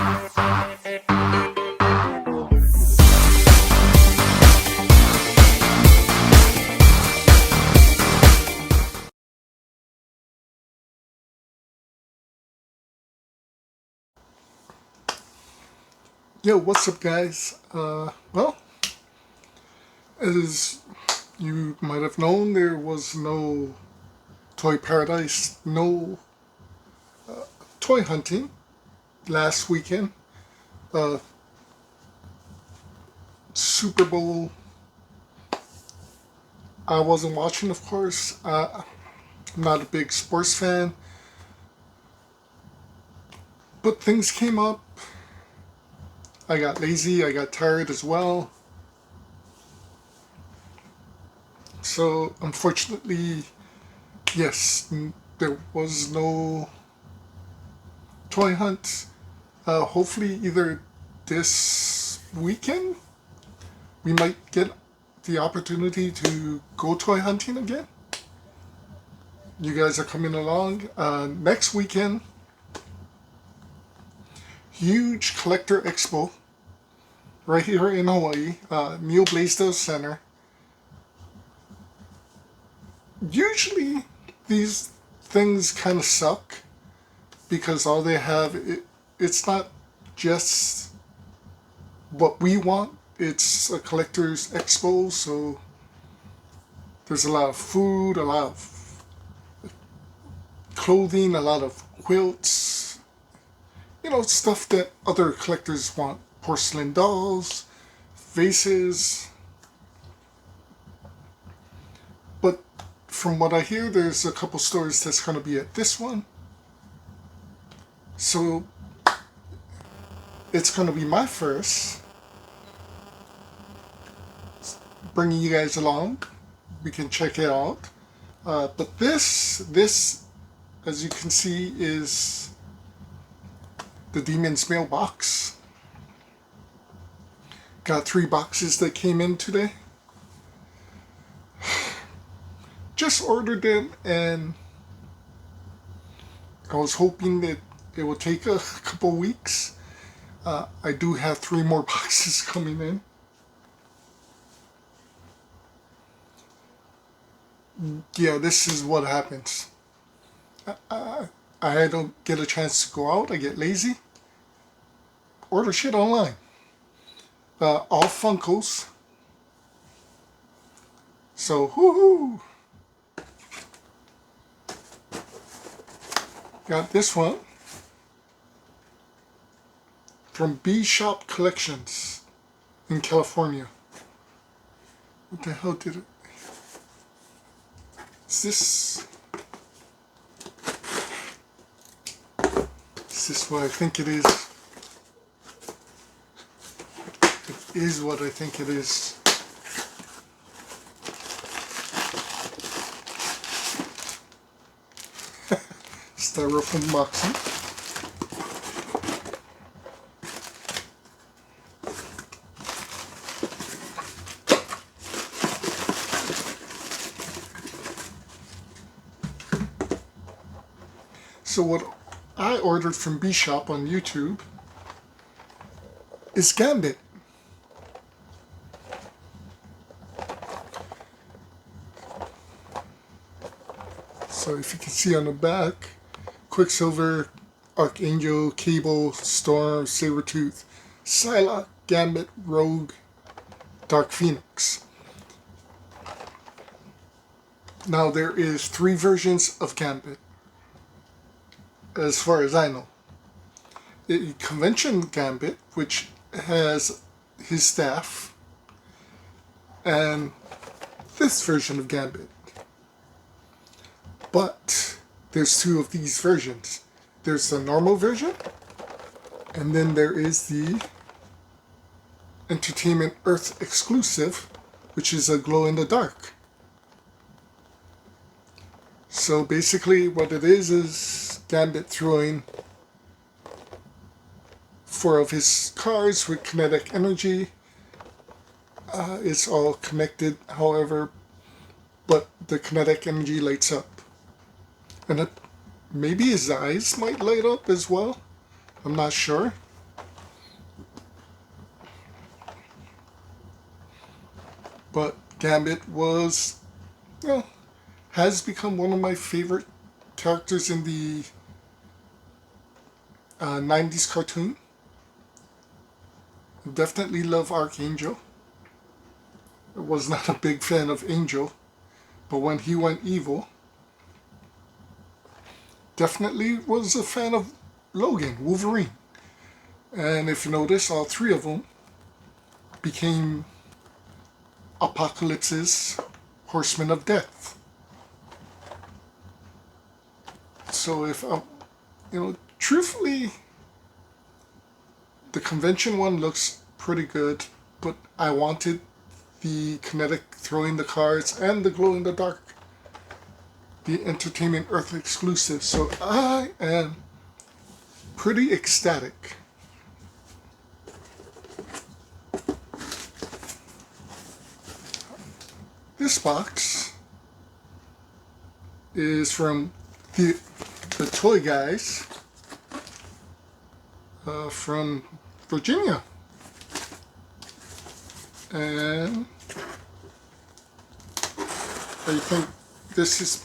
Yo, what's up, guys? Well, as you might have known, there was no Toy Paradise, no toy hunting last weekend. Uh, Super Bowl, I wasn't watching, of course. I'm not a big sports fan, but things came up. I got lazy, I got tired as well. So, unfortunately, yes, there was no toy hunt. Hopefully, either this weekend we might get the opportunity to go toy hunting again. You guys are coming along. Next weekend, huge collector expo right here in Hawaii, Neil Blaisdell Center. Usually, these things kind of suck because all they have, it's not just what we want. It's a collector's expo, so there's a lot of food, a lot of clothing, a lot of quilts, stuff that other collectors want. Porcelain dolls, vases. But from what I hear, there's a couple stores that's going to be at this one. So it's going to be my first. Bringing you guys along. We can check it out. But this, as you can see, is the Demon's mailbox. Got 3 boxes that came in today. Just ordered them, and I was hoping that it would take a couple weeks. I do have 3 more boxes coming in. Yeah, this is what happens. I don't get a chance to go out. I get lazy. Order shit online. All Funkos. So, woohoo! Got this one from B Shop Collections in California. What the hell did it? Is this what I think it is? It is what I think it is. Styrofoam boxing. So what I ordered from B Shop on YouTube is Gambit. So if you can see on the back, Quicksilver, Archangel, Cable, Storm, Sabretooth, Psylocke, Gambit, Rogue, Dark Phoenix. Now there is 3 versions of Gambit, as far as I know. The convention Gambit, which has his staff, and this version of Gambit. But there's 2 of these versions. There's the normal version, and then there is the Entertainment Earth exclusive, which is a glow-in-the-dark. So basically what it is Gambit throwing 4 of his cards with kinetic energy. It's all connected, however, but the kinetic energy lights up. And maybe his eyes might light up as well. I'm not sure. But Gambit was, you know, has become one of my favorite characters in the 90s cartoon. Definitely love Archangel. I was not a big fan of Angel, but when he went evil, definitely was a fan of Logan, Wolverine. And if you notice, all three of them became Apocalypse's Horsemen of Death. So if truthfully, the convention one looks pretty good, but I wanted the kinetic throwing the cards and the glow in the dark, the Entertainment Earth exclusive. So I am pretty ecstatic. This box is from the Toy Guys from Virginia. And I think this is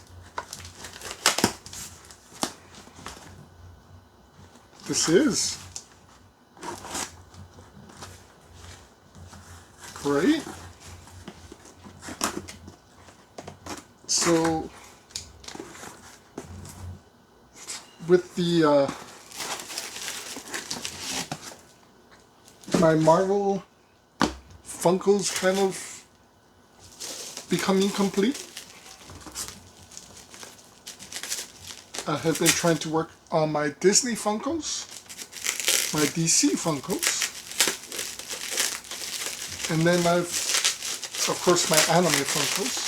great. So with the my Marvel Funkos kind of becoming complete, I have been trying to work on my Disney Funkos, my DC Funkos, and then I've, of course, my anime Funkos.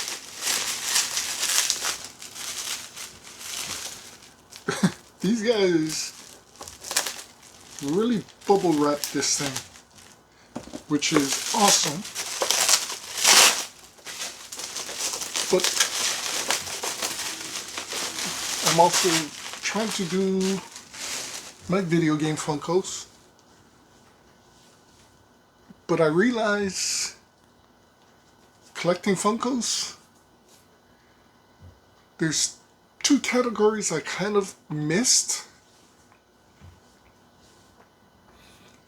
These guys really bubble wrap this thing, which is awesome. But I'm also trying to do my video game Funkos. But I realize collecting Funkos, there's two categories I kind of missed.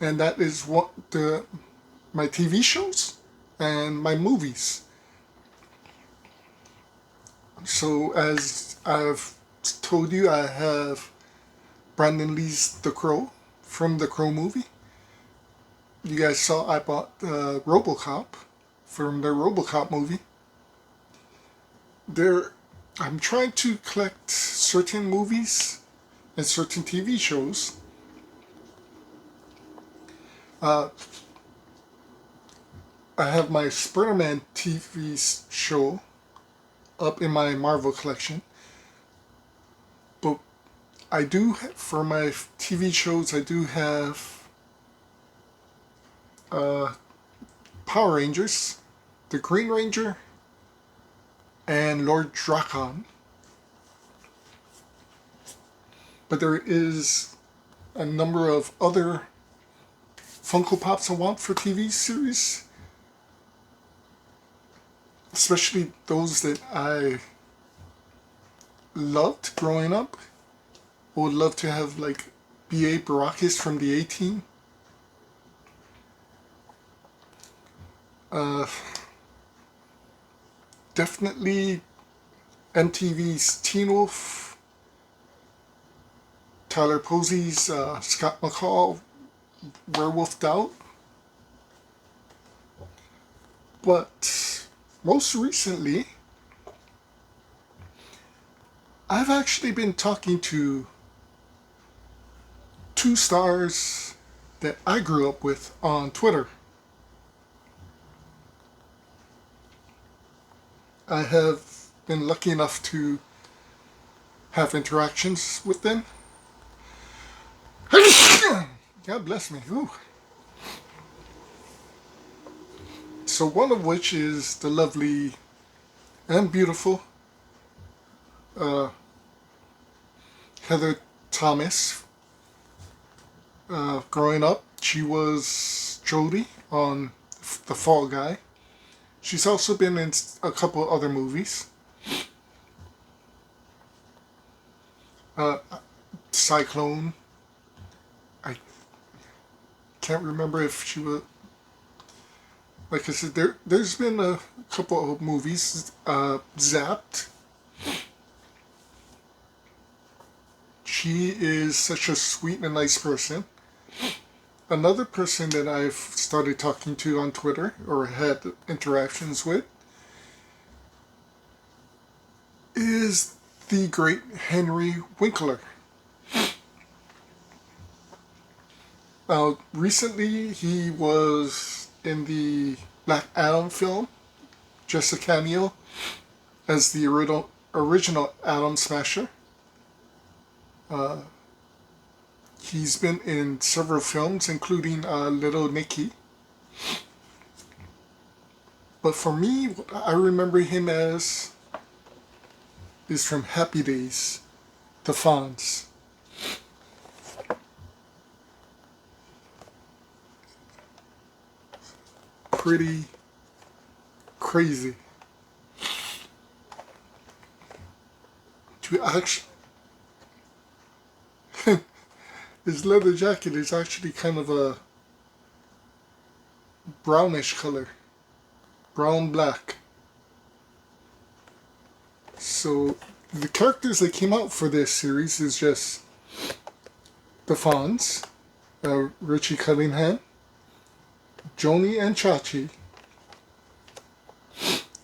And that is my TV shows and my movies. So as I've told you, I have Brandon Lee's The Crow from the Crow movie. You guys saw I bought RoboCop from the RoboCop movie. I'm trying to collect certain movies and certain TV shows. I have my Spider-Man TV show up in my Marvel collection. But I do, for my TV shows, I do have Power Rangers, the Green Ranger, and Lord Drakon. But there is a number of other Funko Pops I want for TV series, especially those that I loved growing up. I would love to have like B.A. Baracus from the A-Team. Definitely MTV's Teen Wolf, Tyler Posey's Scott McCall, Werewolf Doubt. But most recently, I've actually been talking to two stars that I grew up with on Twitter. I have been lucky enough to have interactions with them. God bless me. Ooh. So one of which is the lovely and beautiful Heather Thomas. Growing up, she was Jodie on The Fall Guy. She's also been in a couple other movies. Uh, Cyclone. I can't remember if she was. Like I said, there's been a couple of movies. Zapped. She is such a sweet and nice person. Another person that I've started talking to on Twitter or had interactions with is the great Henry Winkler. Recently he was in the Black Adam film, just a cameo as the original Atom Smasher. He's been in several films, including Little Nicky. But for me, what I remember him as is from Happy Days, the Fonz. Pretty crazy. To actually, his leather jacket is actually kind of a brownish color, brown black. So the characters that came out for this series is just the Fonz, Richie Cunningham, Joni and Chachi.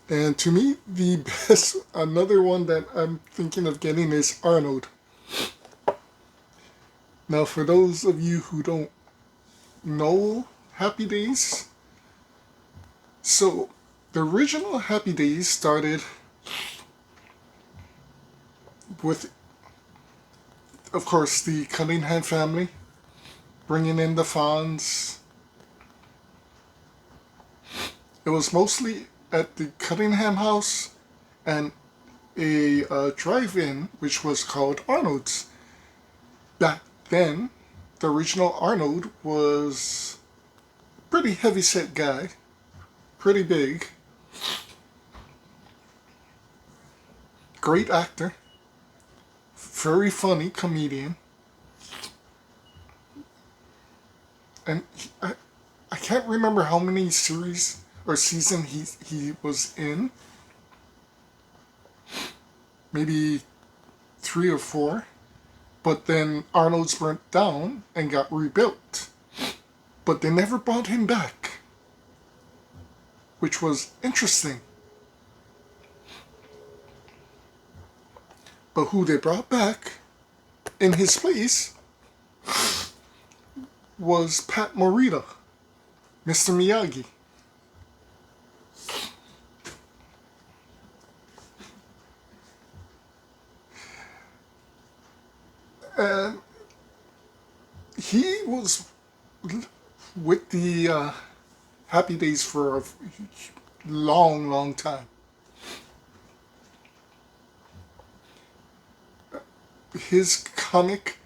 And to me, the best, another one that I'm thinking of getting is Arnold. Now, for those of you who don't know Happy Days, so the original Happy Days started with, of course, the Cunningham family, bringing in the Fonz. It was mostly at the Cunningham house and a drive-in, which was called Arnold's. Back then, the original Arnold was a pretty heavy-set guy, pretty big, great actor, very funny comedian, and I can't remember how many series or season he was in. Maybe 3 or 4. But then Arnold's burnt down and got rebuilt. But they never brought him back, which was interesting. But who they brought back in his place was Pat Morita, Mr. Miyagi. And he was with the Happy Days for a long, long time. His comic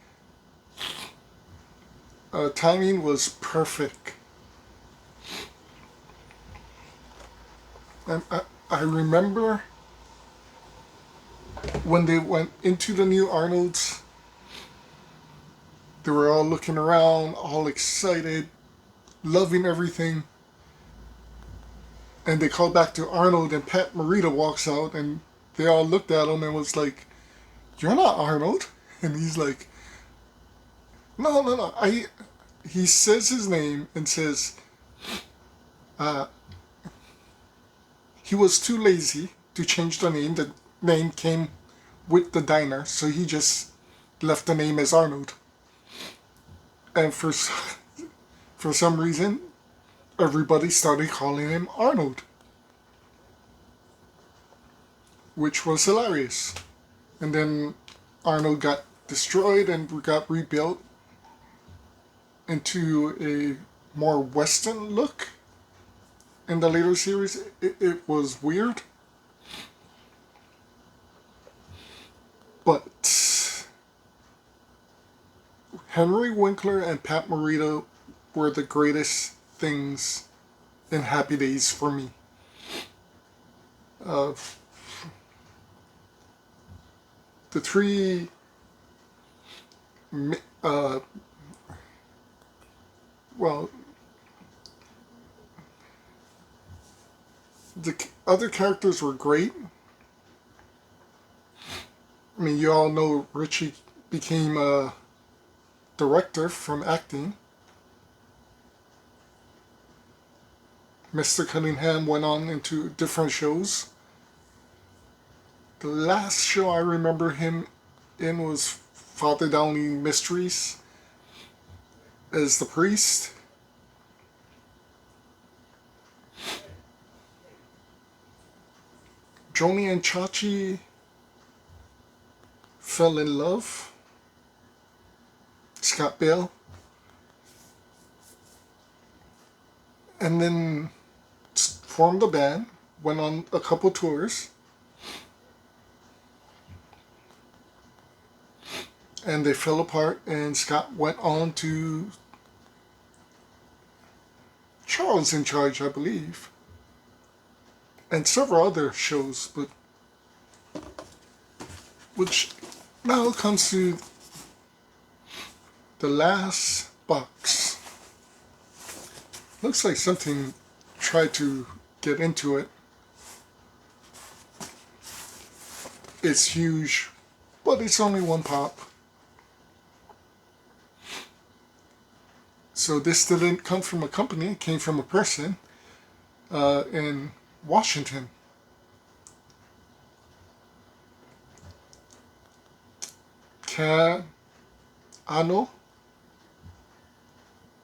timing was perfect. And I remember when they went into the new Arnold's, they were all looking around, all excited, loving everything. And they called back to Arnold, and Pat Morita walks out, and they all looked at him and was like, "You're not Arnold." And he's like, No. He says his name and says, he was too lazy to change the name. The name came with the diner, so he just left the name as Arnold. And for some reason, everybody started calling him Arnold, which was hilarious. And then Arnold got destroyed and got rebuilt into a more Western look in the later series. It was weird. But Henry Winkler and Pat Morita were the greatest things in Happy Days for me. Uh, the three, uh, well, the other characters were great. I mean, you all know Richie became a director from acting. Mr. Cunningham went on into different shows. The last show I remember him in was Father Downey Mysteries as the priest. Joni and Chachi fell in love. Scott Bale. And then formed a band, went on a couple tours. And they fell apart, and Scott went on to Charles in Charge, I believe, and several other shows, but which now comes to the last box. Looks like something tried to get into it. It's huge, but it's only one pop. So this didn't come from a company, it came from a person in Washington.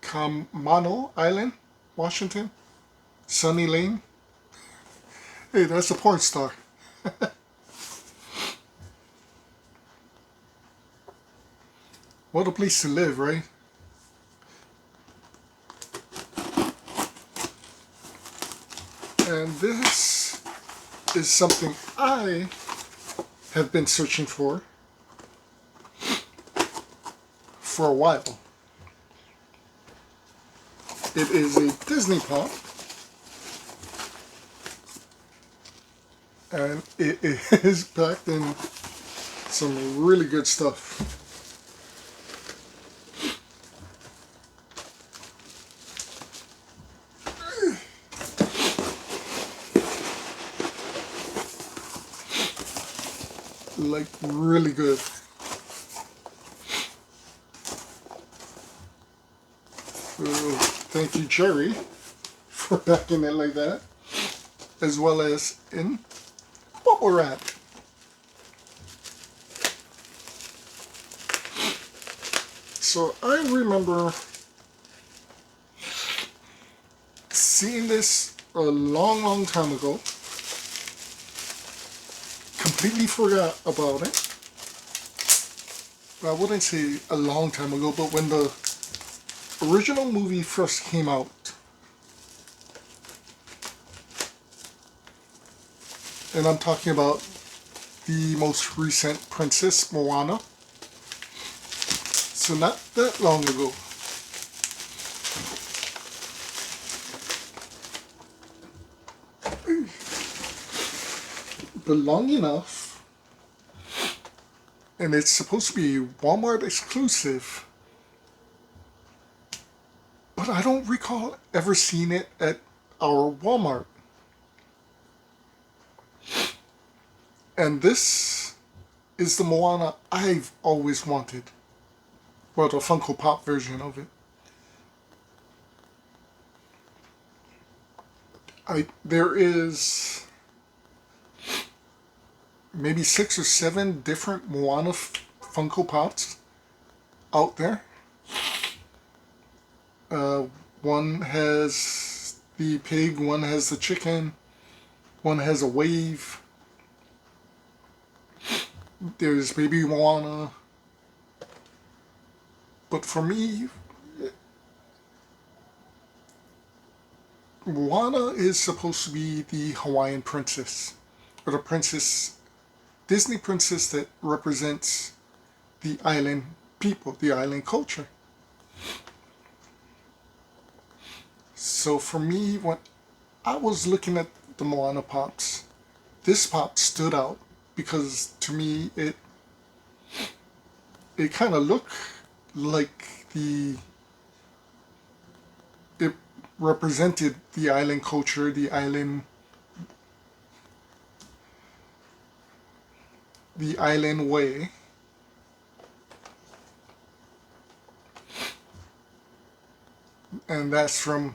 Kamano Island, Washington. Sunny Lane. Hey, that's a porn star. What a place to live, right? And this is something I have been searching for a while. It is a Disney pop, and it is packed in some really good stuff. Like, really good. So, thank you, Jerry, for packing it like that, as well as in bubble wrap. So I remember seeing this a long time ago. Completely forgot about it. I wouldn't say a long time ago, but when the original movie first came out, and I'm talking about the most recent Princess Moana, so not that long ago. But long enough, and it's supposed to be Walmart exclusive, but I don't recall ever seeing it at our Walmart. And this is the Moana I've always wanted. Well, the Funko Pop version of it. There is maybe 6 or 7 different Moana Funko Pops out there. One has the pig, one has the chicken, one has a wave. There's Baby Moana. But for me, Moana is supposed to be the Hawaiian princess, or the princess, Disney princess that represents the island people, the island culture. So for me, when I was looking at the Moana Pops, this pop stood out because to me it kind of looked like it represented the island culture, the island way. And that's from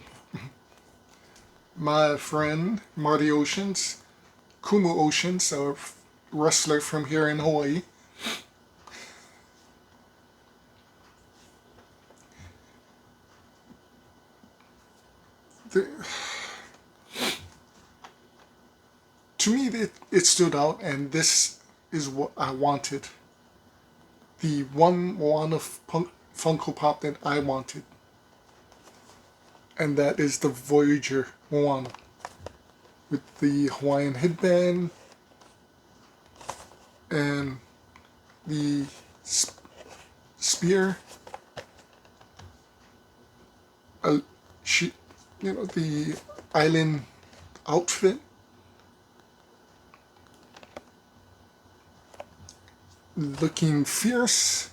my friend Marty Oceans, Kumu Oceans, a wrestler from here in Hawaii. The, to me, it stood out, and this is what I wanted. The one Moana Funko Pop that I wanted. And that is the Voyager Moana. With the Hawaiian headband and the spear. The island outfit. Looking fierce.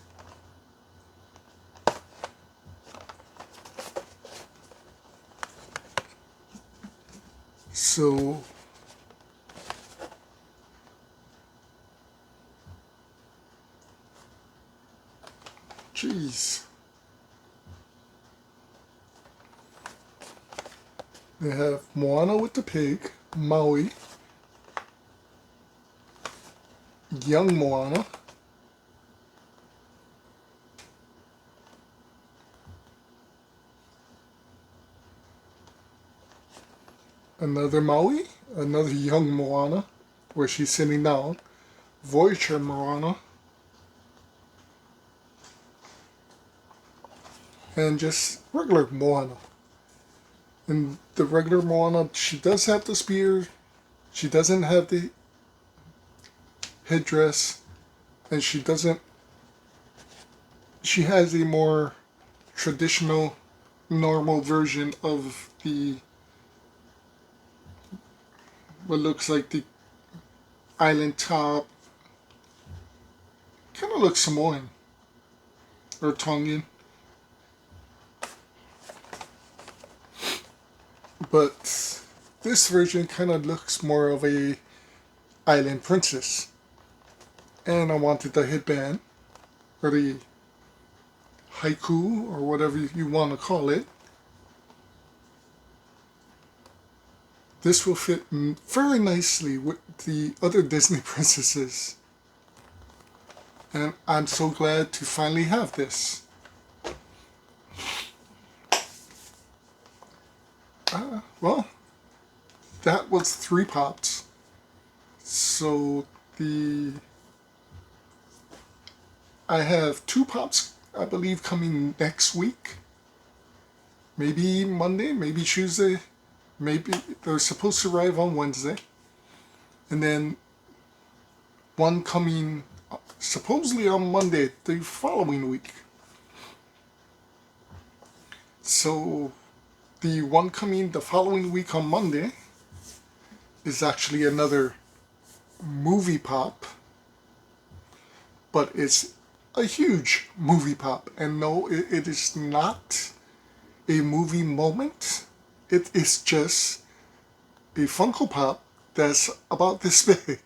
So jeez. They have Moana with the pig, Maui, young Moana, another Maui, another young Moana, where she's sitting down, Voyager Moana, and just regular Moana. And the regular Moana, she does have the spear, she doesn't have the headdress, and she has a more traditional, normal version of what looks like the island top. Kind of looks Samoan or Tongan. But this version kind of looks more of a island princess. And I wanted the headband, or the haiku, or whatever you want to call it. This will fit very nicely with the other Disney princesses. And I'm so glad to finally have this. Well, that was 3 pops. So I have 2 pops, I believe, coming next week. Maybe Monday, maybe Tuesday. Maybe they're supposed to arrive on Wednesday. And then one coming supposedly on Monday the following week. So the one coming the following week on Monday is actually another movie pop. But it's a huge movie pop. And no, it is not a movie moment. It is just a Funko Pop that's about this big.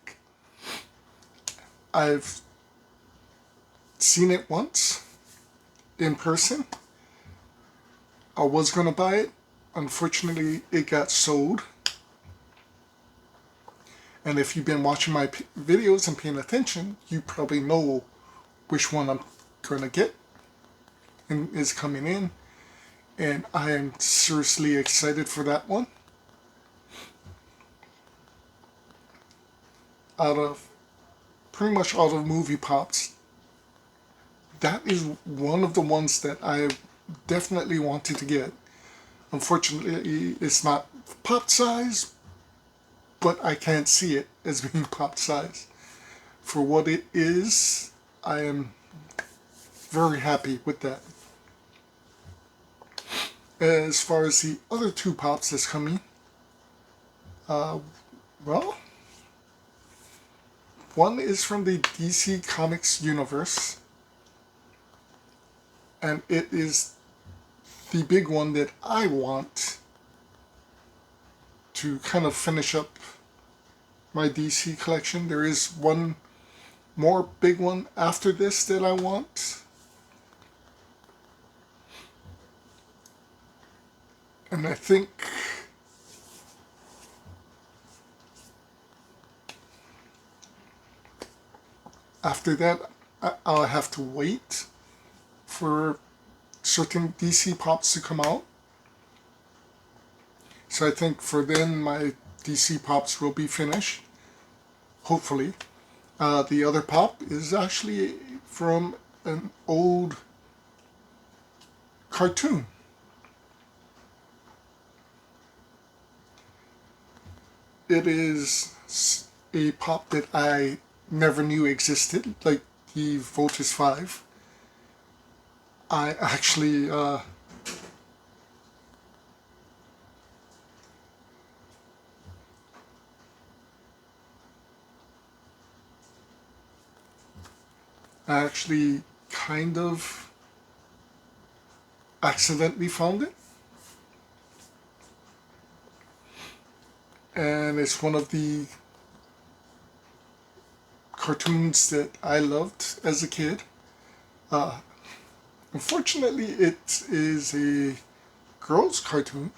I've seen it once in person. I was going to buy it. Unfortunately, it got sold. And if you've been watching my videos and paying attention, you probably know which one I'm going to get and is coming in. And I am seriously excited for that one. Pretty much all of movie pops, that is one of the ones that I definitely wanted to get. Unfortunately, it's not pop size, but I can't see it as being pop size. For what it is, I am very happy with that. As far as the other 2 pops that's coming, well, One is from the DC Comics universe, and it is the big one that I want to kind of finish up my DC collection. There is one more big one after this that I want. And I think after that, I'll have to wait for certain DC Pops to come out. So I think for then my DC Pops will be finished, hopefully. The other pop is actually from an old cartoon. It is a pop that I never knew existed, like the Voltus 5. I actually kind of accidentally found it. And it's one of the cartoons that I loved as a kid. Unfortunately, it is a girls' cartoon.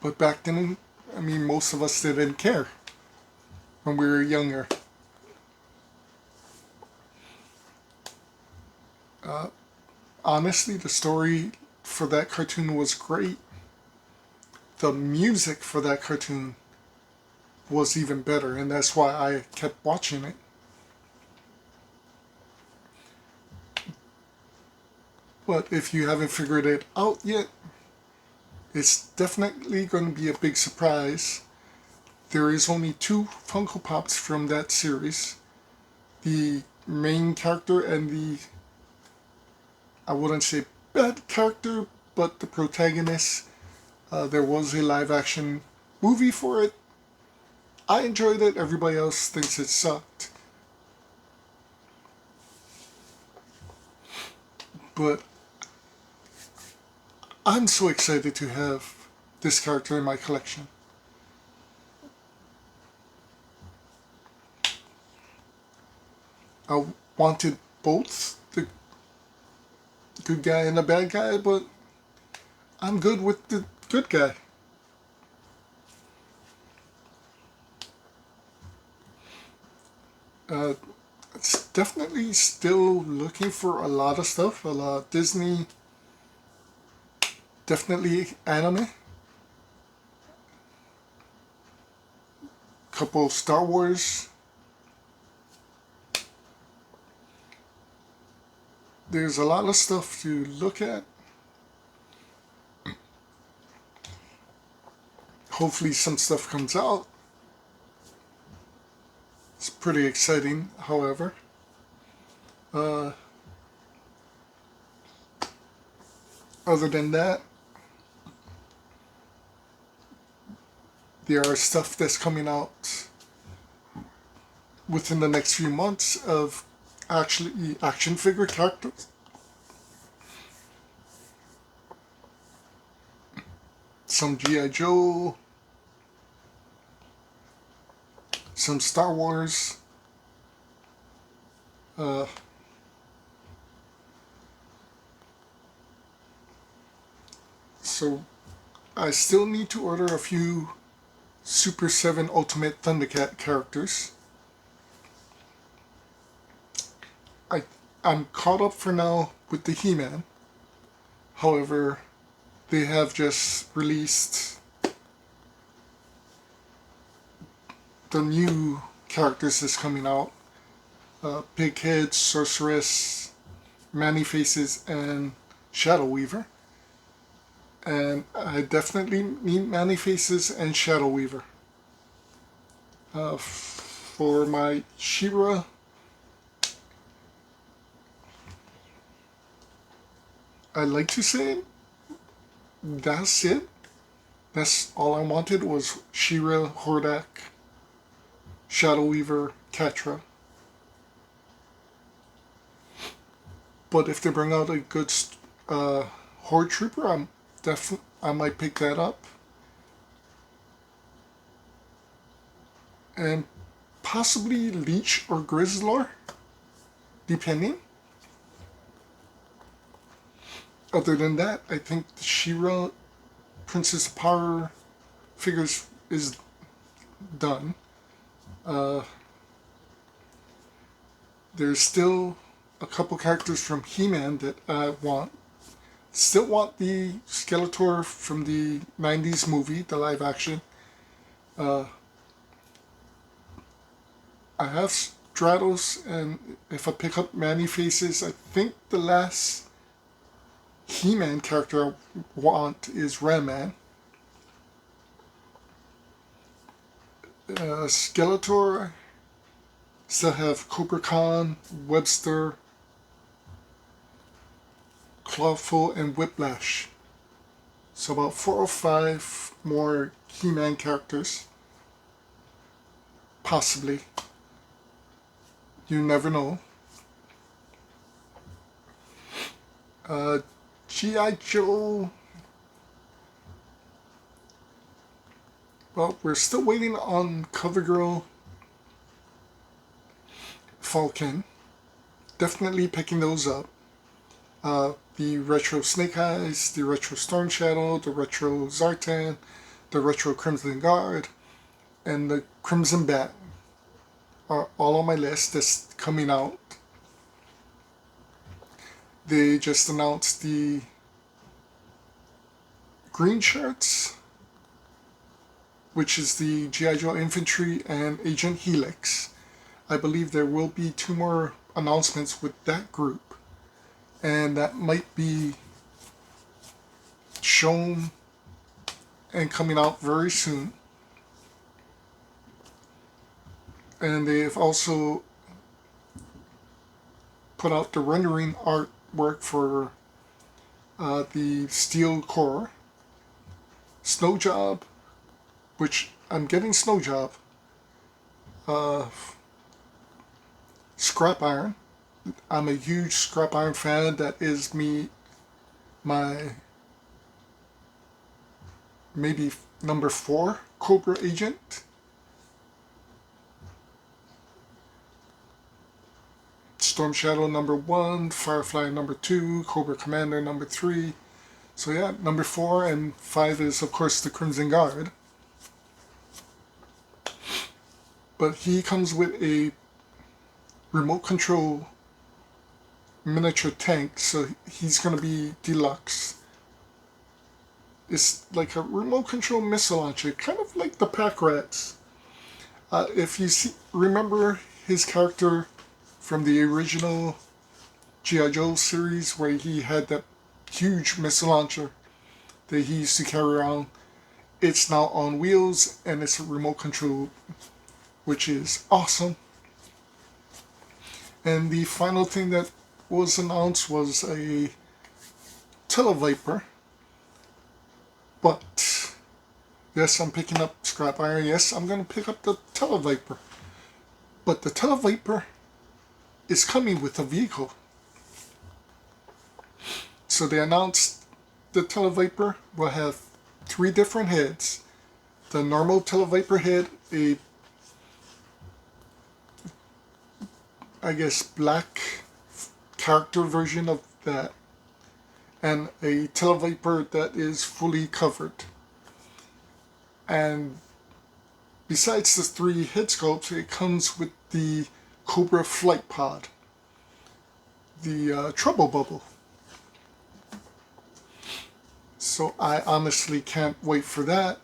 But back then, I mean, most of us didn't care when we were younger. Honestly, the story for that cartoon was great. The music for that cartoon was even better, and that's why I kept watching it. But if you haven't figured it out yet, it's definitely going to be a big surprise. There is only 2 Funko Pops from that series. The main character and the, I wouldn't say bad character, but the protagonist. There was a live action movie for it. I enjoyed it, everybody else thinks it sucked. But I'm so excited to have this character in my collection. I wanted both the good guy and the bad guy, but I'm good with the good guy. It's definitely still looking for a lot of stuff. A lot of Disney, definitely anime. Couple Star Wars. There's a lot of stuff to look at. Hopefully some stuff comes out. It's pretty exciting, however. Other than that, there are stuff that's coming out within the next few months of actually action figure characters. Some G.I. Joe, some Star Wars, so I still need to order a few Super 7 Ultimate Thundercat characters. I'm caught up for now with the He-Man. However, they have just released the new characters that's coming out. Pighead, Sorceress, Manny-Faces, and Shadow Weaver. And I definitely need Manny-Faces and Shadow Weaver. For my She-Ra, I like to say that's it. That's all I wanted was She-Ra, Hordak, Shadow Weaver, Catra. But if they bring out a good Horde Trooper, I might pick that up. And possibly Leech or Grizzlor, depending. Other than that, I think the She-Ra Princess of Power figures is done. There's still a couple characters from He-Man that I want. Still want the Skeletor from the 90s movie, the live action. I have Stratos, and if I pick up Man-E-Faces, I think the last He-Man character I want is Ram-Man. Skeletor, still have Cobra Khan, Webster, Clawful, and Whiplash. So about 4 or 5 more He-Man characters. Possibly. You never know. G.I. Joe. Well, we're still waiting on CoverGirl Falcon. Definitely picking those up. The Retro Snake Eyes, the Retro Storm Shadow, the Retro Zartan, the Retro Crimson Guard, and the Crimson Bat are all on my list that's coming out. They just announced the green shirts, which is the G.I. Joe Infantry and Agent Helix. I believe there will be 2 more announcements with that group, and that might be shown and coming out very soon. And they've also put out the rendering artwork for the Steel Core, Snow Job, which I'm getting Snow Job, Scrap Iron. I'm a huge Scrap Iron fan. That is my maybe number 4 Cobra agent. Storm Shadow number 1, Firefly number 2, Cobra Commander number 3. So yeah, number 4 and 5 is of course the Crimson Guard. But he comes with a remote control miniature tank, so he's going to be deluxe. It's like a remote control missile launcher, kind of like the Pack Rats. If you remember his character from the original G.I. Joe series, where he had that huge missile launcher that he used to carry around, it's now on wheels and it's a remote control, which is awesome. And the final thing that was announced was a Televiper. But yes, I'm picking up Scrap Iron. Yes, I'm going to pick up the Televiper. But the Televiper is coming with a vehicle. So they announced the Televiper will have 3 different heads. The normal Televiper head, a black character version of that, and a Televiper that is fully covered. And besides the 3 head sculpts, it comes with the Cobra Flight Pod, the Trouble Bubble. So I honestly can't wait for that.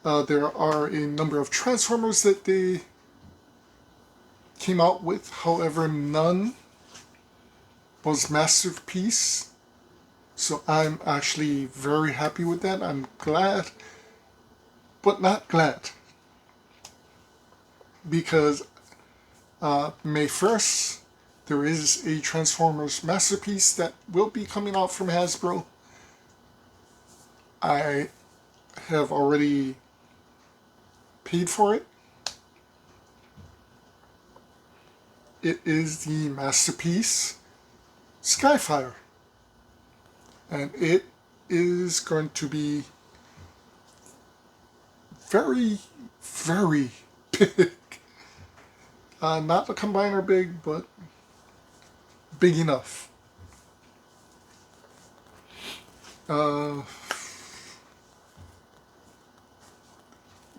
There are a number of Transformers that they came out with, however none was Masterpiece. So I'm actually very happy with that. I'm glad, but not glad. Because May 1st, there is a Transformers Masterpiece that will be coming out from Hasbro. I have already paid for it. It is the masterpiece Skyfire. And it is going to be very, very big. Not the combiner big, but big enough.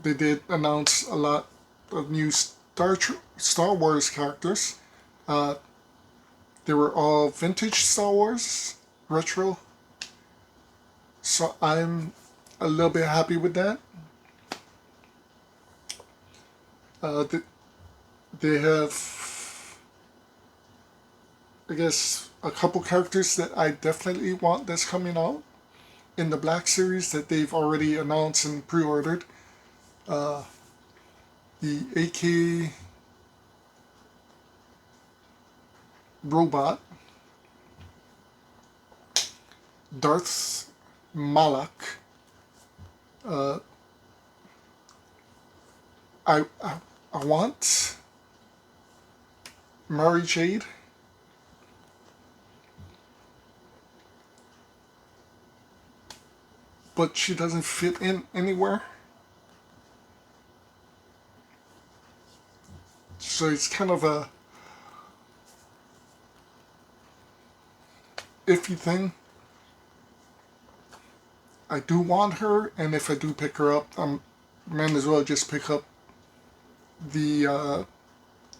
They did announce a lot of new Star Wars characters. They were all vintage Star Wars, retro. So I'm a little bit happy with that. They have, I guess, a couple characters that I definitely want that's coming out in the Black Series that they've already announced and pre-ordered. The AK robot, Darth Malak. I want Mary Jade. But she doesn't fit in anywhere. So it's kind of a iffy thing. I do want her, and if I do pick her up, I might as well just pick up the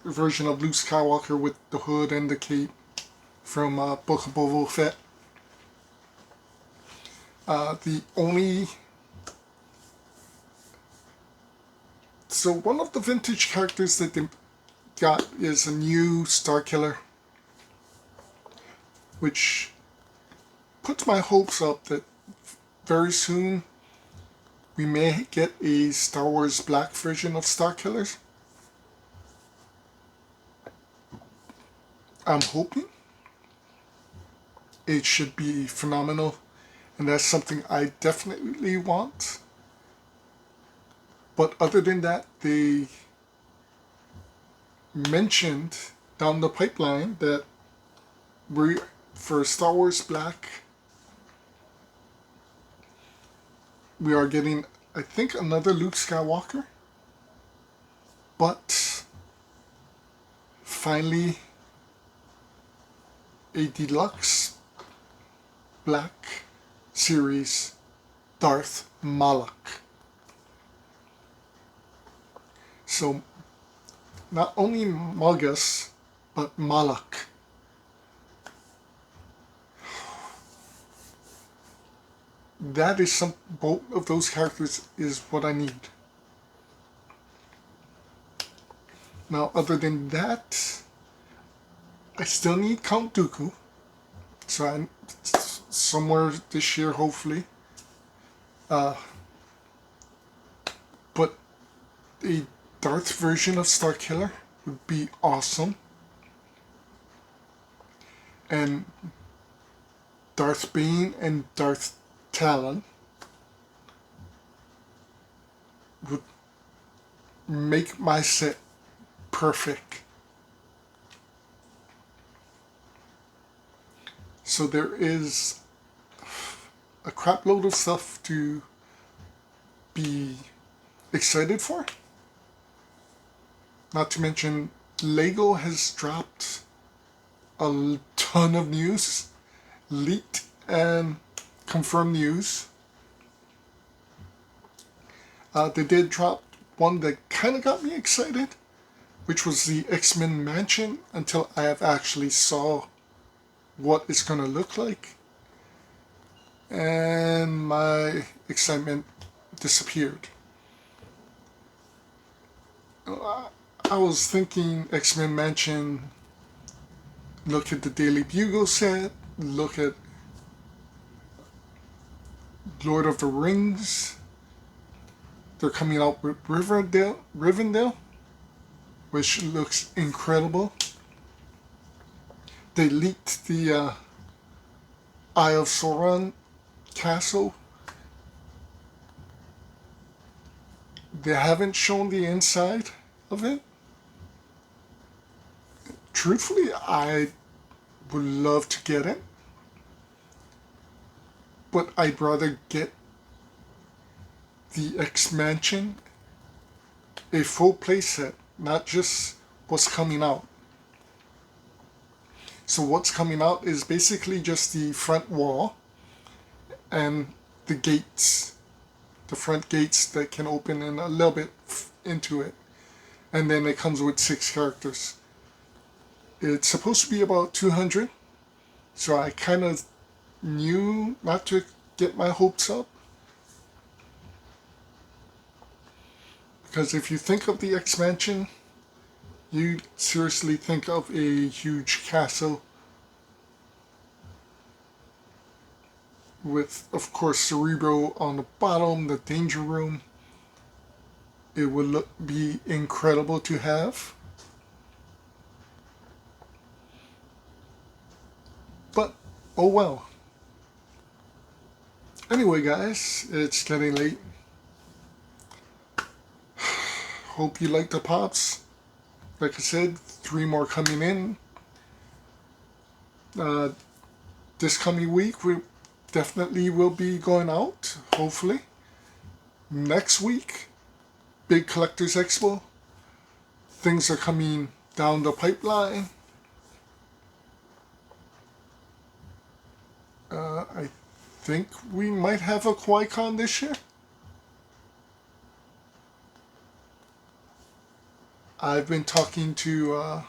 version of Luke Skywalker with the hood and the cape from Book of Boba Fett. So one of the vintage characters that they got is a new Starkiller, which puts my hopes up that very soon we may get a Star Wars Black version of Starkillers. I'm hoping. It should be phenomenal, and that's something I definitely want. But other than that, they mentioned down the pipeline that for Star Wars Black, we are getting, I think, another Luke Skywalker. But finally, a deluxe Black Series Darth Malak. So, not only Malgus, but Malak. That is both of those characters is what I need. Now, other than that, I still need Count Dooku. So I'm somewhere this year, hopefully. But a Darth version of Starkiller would be awesome. And Darth Bane and Darth Talon would make my set perfect. So there is a crap load of stuff to be excited for. Not to mention, Lego has dropped a ton of news, leaked and confirmed news. They did drop one that kind of got me excited, which was the X-Men Mansion, until I have actually saw what it's going to look like. And my excitement disappeared. I was thinking X-Men Mansion, look at the Daily Bugle set, look at Lord of the Rings. They're coming out with Rivendell, which looks incredible. They leaked the Eye of Sauron castle, They haven't shown the inside of it. Truthfully, I would love to get it, but I'd rather get the expansion, a full playset, not just what's coming out. So what's coming out is basically just the front wall and the gates, the front gates that can open in a little bit into it. And then it comes with 6 characters. It's supposed to be about 200, so I kind of knew not to get my hopes up. Because if you think of the expansion, you seriously think of a huge castle with, of course, Cerebro on the bottom, the danger room. It would be incredible to have. But, oh well. Anyway, guys, it's getting late. Hope you like the pops. Like I said, 3 more coming in. This coming week, we definitely will be going out, hopefully. Next week, big Collectors Expo. Things are coming down the pipeline. I think we might have a Qui-Con this year. I've been talking to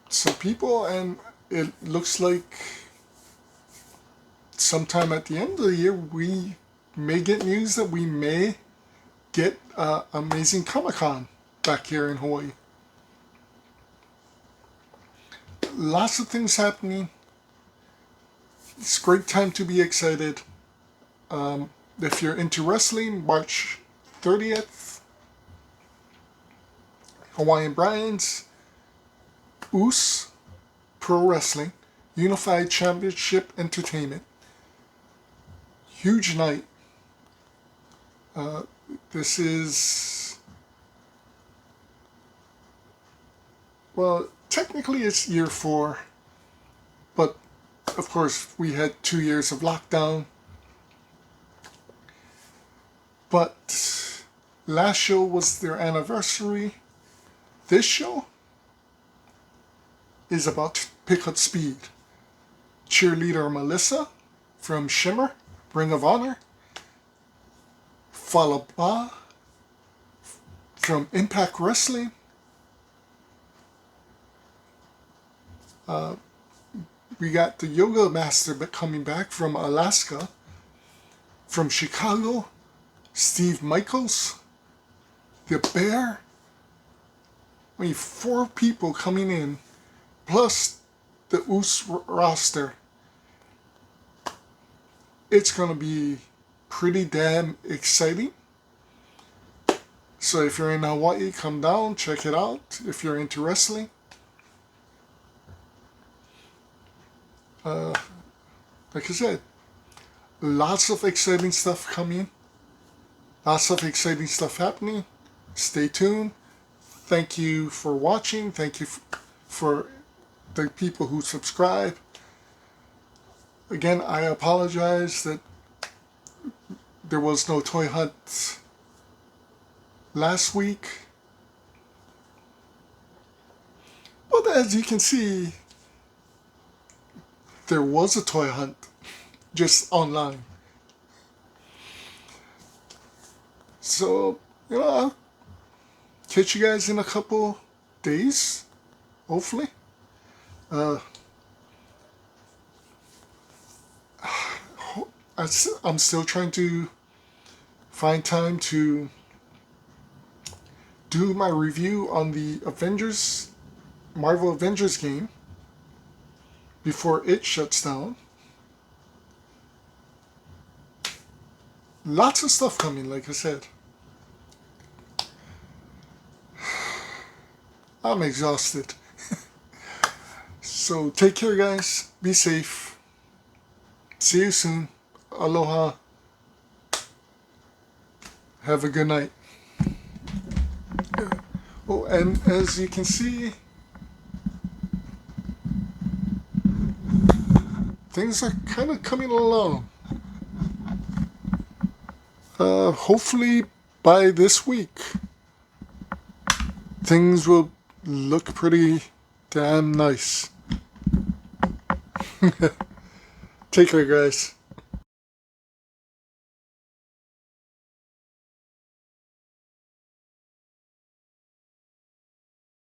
some people, and it looks like sometime at the end of the year we may get news that we may get Amazing Comic-Con back here in Hawaii. Lots of things happening. It's a great time to be excited. If you're into wrestling, March 30th, Hawaiian Brian's, US Pro Wrestling, Unified Championship Entertainment. Huge night. This is, well, technically it's year 4, but of course we had 2 years of lockdown. But last show was their anniversary. This show is about to pick up speed. Cheerleader Melissa from Shimmer, Ring of Honor. Falaba from Impact Wrestling. We got the Yoga Master coming back from Alaska. From Chicago, Steve Michaels. The Bear. I mean, 4 people coming in, plus the US roster. It's going to be pretty damn exciting. So if you're in Hawaii, come down, check it out. If you're into wrestling. Like I said, lots of exciting stuff coming. Lots of exciting stuff happening. Stay tuned. Thank you for watching. Thank you for the people who subscribe. Again, I apologize that there was no toy hunt last week. But as you can see, there was a toy hunt, just online. So, I'll catch you guys in a couple days, hopefully. I'm still trying to find time to do my review on the Marvel Avengers game before it shuts down. Lots of stuff coming, like I said. I'm exhausted. So take care, guys. Be safe. See you soon. Aloha. Have a good night. Oh, and as you can see, things are kind of coming along. Hopefully by this week, things will look pretty damn nice. Take care, guys.